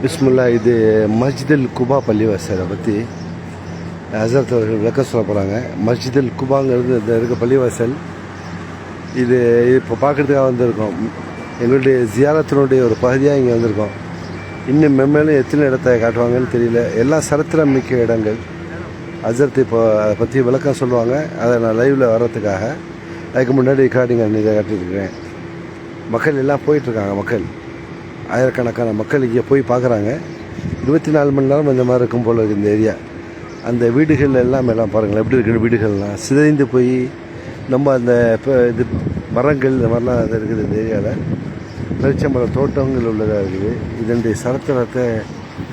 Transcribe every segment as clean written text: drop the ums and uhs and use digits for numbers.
பிஸ்மில்லா. இது மஸ்ஜிதுல் குபா பள்ளிவாசலை பற்றி ஹசரத் அவர்கள் விளக்கம் சொல்ல போகிறாங்க. மஸ்ஜிதுல் குபாங்கிறது இந்த இருக்க பள்ளிவாசல். இது இப்போ பார்க்குறதுக்காக வந்திருக்கோம். எங்களுடைய ஜியாரத்தினுடைய ஒரு பகுதியாக இங்கே வந்திருக்கோம். இன்னும் மென்மேலும் எத்தனை இடத்த காட்டுவாங்கன்னு தெரியல. எல்லாம் சரித்திரம் மிக்க இடங்கள். ஹசரத் இப்போ அதை பற்றி விளக்கம் சொல்லுவாங்க. அதை நான் லைவில் வர்றதுக்காக அதுக்கு முன்னாடி ரெக்கார்டிங் இதை காட்டியிருக்கிறேன். மக்கள் எல்லாம் போயிட்டுருக்காங்க. மக்கள் ஆயிரக்கணக்கான மக்கள் இங்கே போய் பார்க்குறாங்க. 24 மணி நேரம் இந்த மாதிரி இருக்கும் போல் இருக்குது இந்த ஏரியா. அந்த வீடுகள் எல்லாம் பாருங்களேன் எப்படி இருக்குது. வீடுகள்லாம் சிதைந்து போய் நம்ம அந்த இப்போ இது மரங்கள் இந்த மாதிரிலாம் அது இருக்குது இந்த ஏரியாவில். வெளிச்சம்பழ தோட்டங்கள் உள்ளதாக இருக்குது. இதனுடைய சரித்திரத்தை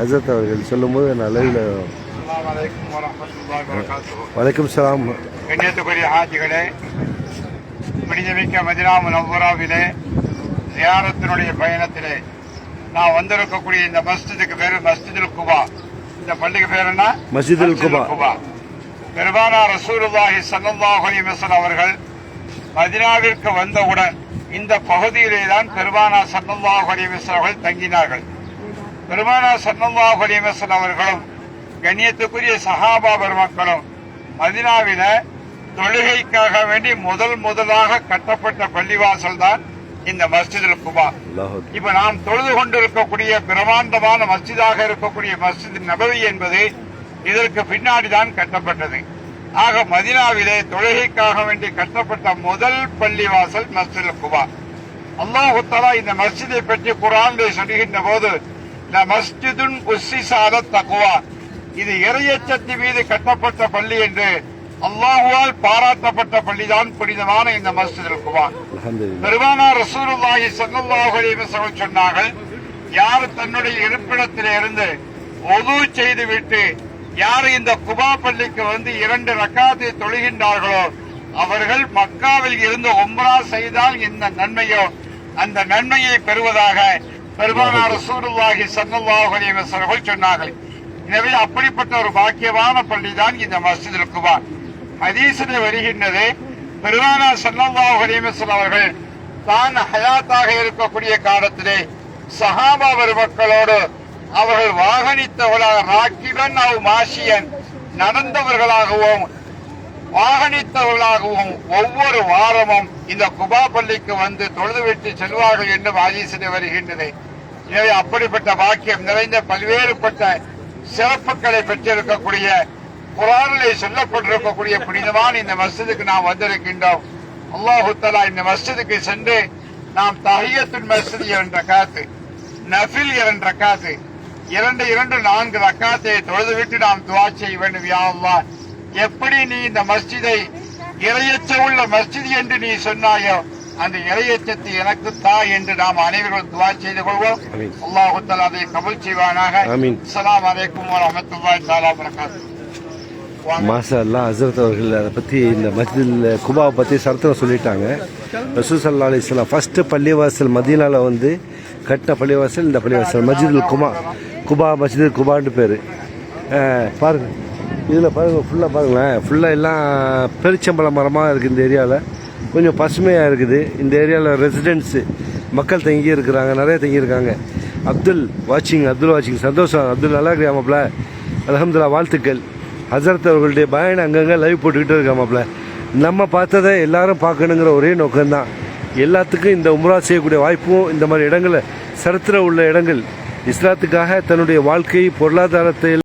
ஹசரத் அவர்கள் சொல்லும்போது நான் லைவில் வலைக்கும் சலாம். கண்ணியத்துக்குரிய ஹாஜிகளே, புனிதமிக்க மதீனா முனவ்வராவிலே ஜியாரத்தினுடைய பயணத்திலே நான் வந்திருக்கக்கூடிய இந்த மஸ்ஜிதுக்கு பேரு மஸ்ஜிதுல் குபா. இந்த பள்ளிக்கு பேர் என்ன? மஸ்ஜிதுல் குபா. பெருமானார் ரசூலுல்லாஹி ஸல்லல்லாஹு அலைஹி வஸல்லம் அவர்கள் மதீனாவிற்கு வந்தவுடன் இந்த பகுதியிலே தான் பெருமானார் ஸல்லல்லாஹு அலைஹி வஸல்லம் அவர்கள் தங்கினார்கள். பெருமானார் ஸல்லல்லாஹு அலைஹி வஸல்லம் அவர்களும் கண்ணியத்துக்குரிய சஹாபா பெருமக்களும் மதீனாவில தொழுகைக்காக வேண்டி முதலாக கட்டப்பட்ட பள்ளிவாசல் தான் இந்த மஸ்ஜிதுல் குபா. இப்ப நாம் தொழுது கொண்டிருக்கக்கூடிய பிரமாண்டமான மஸ்ஜிதாக இருக்கக்கூடிய மஸ்ஜித் நபவி என்பது இதற்கு பின்னாடிதான் கட்டப்பட்டது. ஆக மதீனாவிலே தொழுகைக்காக வேண்டி கட்டப்பட்ட முதல் பள்ளிவாசல் மஸ்ஜிதுல் குபா. அல்லாஹ் தஆலா இந்த மஸ்ஜிதை பற்றி குர்ஆனிலே சொல்கின்ற போது மஸ்ஜிதுன் உஸ்ஸிஸ அலா தக்வா, இது இறையச்சத்தின் மீது கட்டப்பட்ட பள்ளி என்று அல்லாஹ்வால் பாராட்டப்பட்ட பள்ளிதான் புனிதமான இந்த மஸ்ஜிதுல் குபா. பெருமானார் ரசூலுல்லாஹி ஸல்லல்லாஹு அலைஹி வஸல்லம் சொன்னார்கள், யார் தன்னுடைய இருப்பிடத்திலே இருந்து வுது செய்துவிட்டு யார் இந்த குபா பள்ளிக்கு வந்து 2 ரக்காத்தை தொழுகின்றார்களோ அவர்கள் மக்காவில் இருந்து உம்ரா செய்தால் இந்த நன்மையோ அந்த நன்மையை பெறுவதாக பெருமானார் ரசூலுல்லாஹி ஸல்லல்லாஹு அலைஹி வஸல்லம் சொன்னார்கள். எனவே அப்படிப்பட்ட ஒரு பாக்கியமான பள்ளிதான் இந்த மஸ்ஜிதுல் குபா. ஹதீஸிலே வருகின்றது, பெருமானார் ஸல்லல்லாஹு அலைஹி வஸல்லம் அவர்கள் தான் ஹயாத்தாக இருக்கக்கூடிய காலத்திலே சஹாபா பெருமக்களோடு அவர்கள் வாகனித்தவர்களாக ராக்கிபன் மாஷியன் நடந்தவர்களாகவும் வாகனித்தவர்களாகவும் ஒவ்வொரு வாரமும் இந்த குபா பள்ளிக்கு வந்து தொழுதுவிட்டு செல்வார்கள் என்று ஹதீஸிலே வருகின்றது. எனவே அப்படிப்பட்ட பாக்கியம் நிறைந்த பல்வேறுபட்ட சிறப்புகளை பெற்றிருக்கக்கூடிய குர்ஆனிலே சொல்லப்பட்டிருக்கக்கூடிய புனிதமான இந்த மஸ்ஜிதுக்கு நாம் வந்திருக்கின்றோம். அல்லாஹ் தஆலா இந்த மஸ்ஜிதுக்கு சென்று நாம் தஹியத்துல் மஸ்ஜித் 2 ரக்காத்து, நஃபில் 2 ரக்காத்து, 4 ரக்காத்தை தொழுதுவிட்டு நாம் துஆ செய்ய வேண்டும். யா அல்லாஹ், எப்படி நீ இந்த மஸ்ஜிதை இறையச்சமுள்ள மஸ்ஜித் என்று நீ சொன்னாயோ அந்த இறையச்சத்தை எனக்கு தா என்று நாம் அனைவரும் துஆ செய்து கொள்வோம். அல்லாஹ் தஆலா அதை கபூல் செய்வானாக. அஸ்ஸலாமு அலைக்கும் வரஹ்மத்துல்லாஹி தஆலா வபரகாத்துஹு. மாஷா அல்லாஹ். ஹசரத் அவர்கள் அதை பற்றி இந்த மஸ்ஜிதுல் குபாவை பற்றி சரித்திரம் சொல்லிட்டாங்க. ரசூல் ஸல்லல்லாஹு அலைஹி வஸல்லம் ஃபர்ஸ்ட் பள்ளிவாசல் மதீனாவில் வந்து கட்டின பள்ளிவாசல் இந்த பள்ளிவாசல் மஸ்ஜிதுல் குபா மஸ்ஜிதுல் குபான்னு பேர். பாருங்கள், இதில் பாருங்கள், ஃபுல்லாக பாருங்களேன், ஃபுல்லாக எல்லாம் பெருச்சம்பழ மரமாக இருக்குது. இந்த ஏரியாவில் கொஞ்சம் பசுமையாக இருக்குது. இந்த ஏரியாவில் ரெசிடென்ட்ஸு மக்கள் தங்கி இருக்கிறாங்க, நிறைய தங்கியிருக்காங்க. அப்துல் வாட்சிங் சந்தோஷம். அப்துல் நல்லா இருக்காமப்ல, அல்ஹம்துலில்லாஹ், வாழ்த்துக்கள். ஹசரத் அவர்களுடைய பயன் அங்கங்கே லைவ் போட்டுக்கிட்டு இருக்காமப்ல. நம்ம பார்த்ததை எல்லாரும் பார்க்கணுங்கிற ஒரே நோக்கம்தான். எல்லாத்துக்கும் இந்த உம்ரா செய்யக்கூடிய வாய்ப்பும் இந்த மாதிரி இடங்களில் சரித்திரம் உள்ள இடங்கள் இஸ்லாத்துக்காக தன்னுடைய வாழ்க்கை பொருளாதாரத்தை